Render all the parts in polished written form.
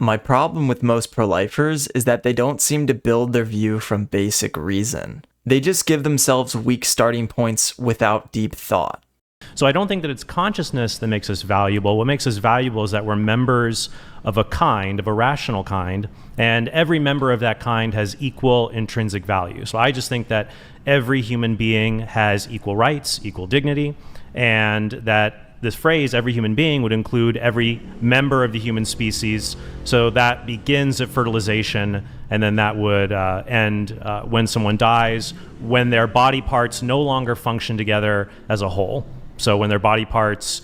My problem with most pro-lifers is that they don't seem to build their view from basic reason. They just give themselves weak starting points without deep thought. So I don't think that it's consciousness that makes us valuable. What makes us valuable is that we're members of a kind, of a rational kind, and every member of that kind has equal intrinsic value. So I just think that every human being has equal rights, equal dignity, and that this phrase, every human being, would include every member of the human species. So that begins at fertilization, and then that would end when someone dies, when their body parts no longer function together as a whole. So when their body parts,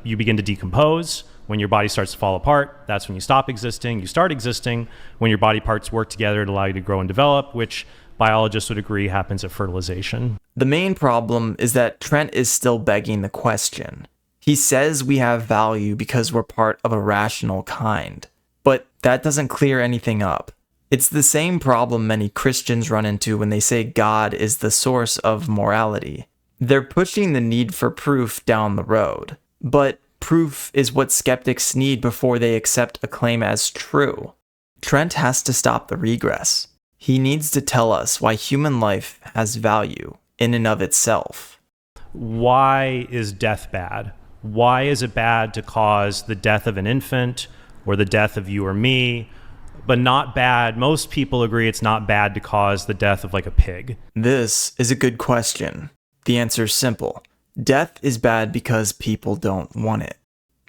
you begin to decompose. When your body starts to fall apart, that's when you stop existing. You start existing when your body parts work together to allow you to grow and develop, which biologists would agree happens at fertilization. The main problem is that Trent is still begging the question. He says we have value because we're part of a rational kind, but that doesn't clear anything up. It's the same problem many Christians run into when they say God is the source of morality. They're pushing the need for proof down the road, but proof is what skeptics need before they accept a claim as true. Trent has to stop the regress. He needs to tell us why human life has value in and of itself. Why is death bad? Why is it bad to cause the death of an infant or the death of you or me, but not bad? Most people agree it's not bad to cause the death of like a pig. This is a good question. The answer is simple. Death is bad because people don't want it.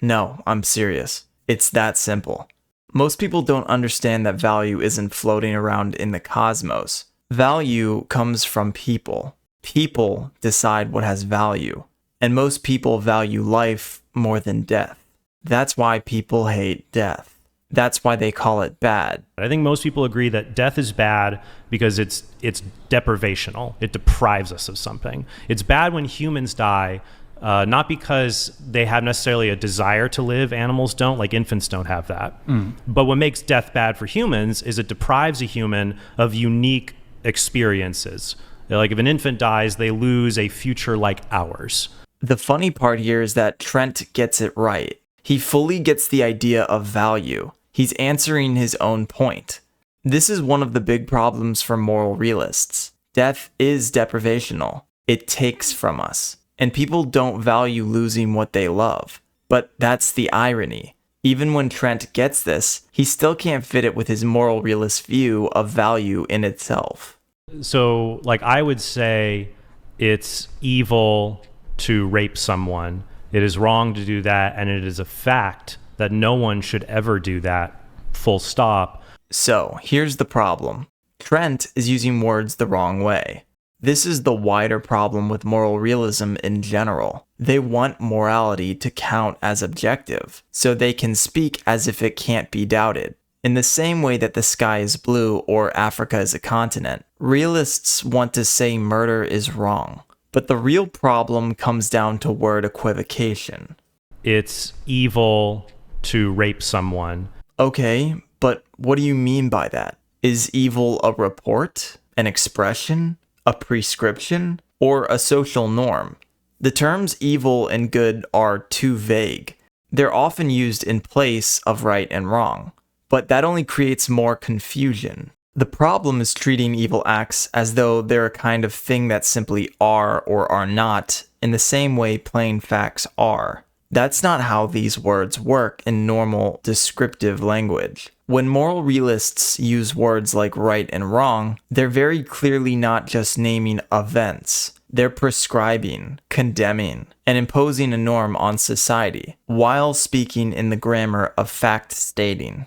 No, I'm serious. It's that simple. Most people don't understand that value isn't floating around in the cosmos. Value comes from people. People decide what has value. And most people value life more than death. That's why people hate death. That's why they call it bad. I think most people agree that death is bad because it's deprivational. It deprives us of something. It's bad when humans die, not because they have necessarily a desire to live. Animals don't, like infants don't have that. But what makes death bad for humans is it deprives a human of unique experiences. Like if an infant dies, they lose a future like ours. The funny part here is that Trent gets it right. He fully gets the idea of value. He's answering his own point. This is one of the big problems for moral realists. Death is deprivational. It takes from us. And people don't value losing what they love. But that's the irony. Even when Trent gets this, he still can't fit it with his moral realist view of value in itself. So, like, I would say it's evil to rape someone. It is wrong to do that, and it is a fact that no one should ever do that, full stop. So, here's the problem. Trent is using words the wrong way. This is the wider problem with moral realism in general. They want morality to count as objective, so they can speak as if it can't be doubted. In the same way that the sky is blue or Africa is a continent, realists want to say murder is wrong. But the real problem comes down to word equivocation. It's evil to rape someone. Okay, but what do you mean by that? Is evil a report, an expression, a prescription, or a social norm? The terms evil and good are too vague. They're often used in place of right and wrong, but that only creates more confusion. The problem is treating evil acts as though they're a kind of thing that simply are or are not, in the same way plain facts are. That's not how these words work in normal, descriptive language. When moral realists use words like right and wrong, they're very clearly not just naming events. They're prescribing, condemning, and imposing a norm on society, while speaking in the grammar of fact stating.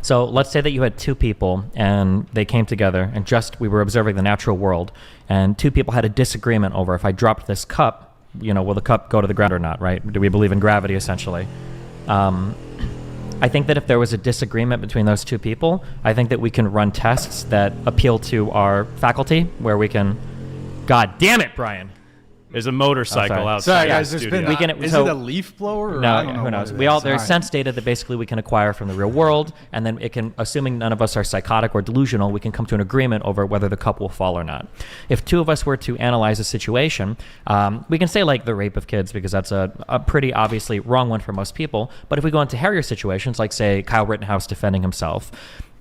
So let's say that you had two people and they came together and we were observing the natural world, and two people had a disagreement over if I dropped this cup, will the cup go to the ground or not, right? Do we believe in gravity, essentially? I think that if there was a disagreement between those two people, I think that we can run tests that appeal to our faculty where we can... God damn it, Brian! There's a motorcycle sorry. outside. Sorry, the guys. There's studio. been. We can- Is so- it a leaf blower? Or No, I don't know who what knows? it We all is. there's All right. sense data that basically we can acquire from the real world, and then it can, assuming none of us are psychotic or delusional, we can come to an agreement over whether the cup will fall or not. If two of us were to analyze a situation, we can say like the rape of kids because that's a pretty obviously wrong one for most people. But if we go into hairier situations, like say Kyle Rittenhouse defending himself,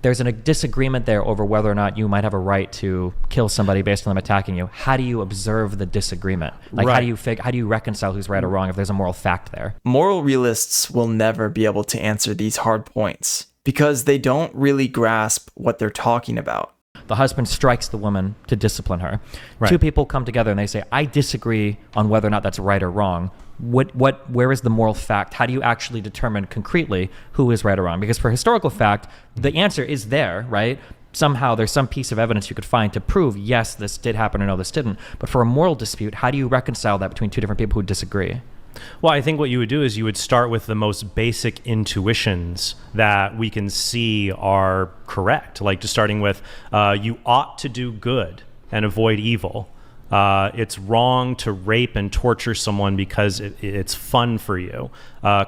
there's a disagreement there over whether or not you might have a right to kill somebody based on them attacking you. How do you observe the disagreement? Like Right. how do you reconcile who's right or wrong if there's a moral fact there? Moral realists will never be able to answer these hard points because they don't really grasp what they're talking about. The husband strikes the woman to discipline her. Right. Two people come together and they say, I disagree on whether or not that's right or wrong. Where is the moral fact? How do you actually determine concretely who is right or wrong? Because for historical fact, the answer is there, right? Somehow there's some piece of evidence you could find to prove, yes, this did happen or no, this didn't. But for a moral dispute, how do you reconcile that between two different people who disagree? Well, I think what you would do is you would start with the most basic intuitions that we can see are correct, like just starting with you ought to do good and avoid evil. It's wrong to rape and torture someone because it's fun for you.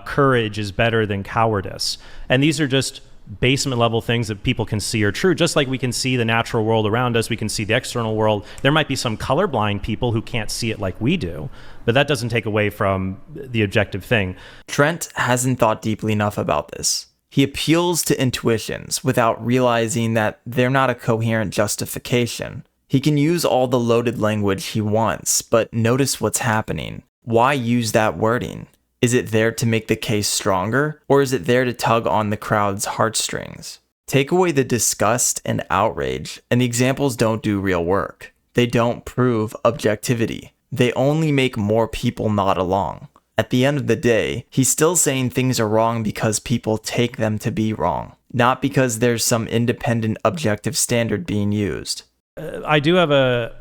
Courage is better than cowardice. And these are just basement level things that people can see are true. Just like we can see the natural world around us, we can see the external world. There might be some colorblind people who can't see it like we do, but that doesn't take away from the objective thing. Trent hasn't thought deeply enough about this. He appeals to intuitions without realizing that they're not a coherent justification. He can use all the loaded language he wants, but notice what's happening. Why use that wording? Is it there to make the case stronger, or is it there to tug on the crowd's heartstrings? Take away the disgust and outrage, and the examples don't do real work. They don't prove objectivity. They only make more people nod along. At the end of the day, he's still saying things are wrong because people take them to be wrong, not because there's some independent objective standard being used. I do have a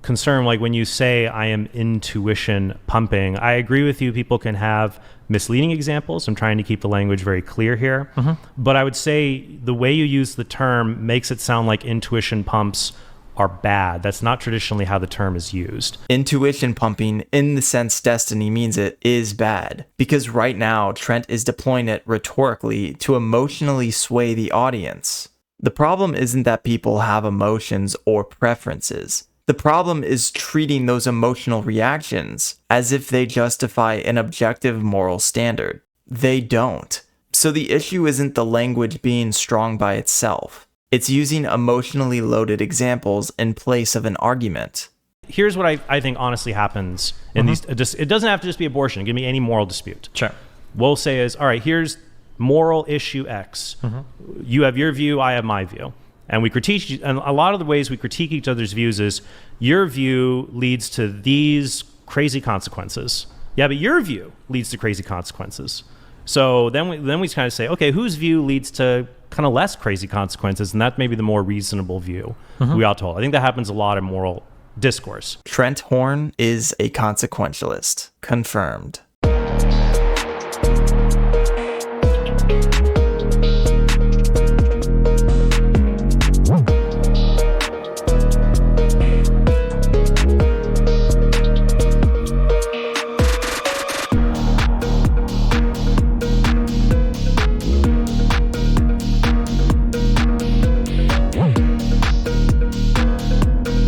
concern, like when you say I am intuition pumping, I agree with you. People can have misleading examples. I'm trying to keep the language very clear here. But I would say the way you use the term makes it sound like intuition pumps are bad. That's not traditionally how the term is used. Intuition pumping, in the sense Destiny means it, is bad. Because right now, Trent is deploying it rhetorically to emotionally sway the audience. The problem isn't that people have emotions or preferences. The problem is treating those emotional reactions as if they justify an objective moral standard. They don't. So the issue isn't the language being strong by itself. It's using emotionally loaded examples in place of an argument. Here's what I think honestly happens in these. It doesn't have to just be abortion. It can be any moral dispute. Sure. We'll say is, all right, here's moral issue X. You have your view, I have my view. And we critique, and a lot of the ways we critique each other's views is your view leads to these crazy consequences. Yeah, but your view leads to crazy consequences. So then we kind of say, okay, whose view leads to kind of less crazy consequences? And that may be the more reasonable view we ought to hold. I think that happens a lot in moral discourse. Trent Horn is a consequentialist. Confirmed.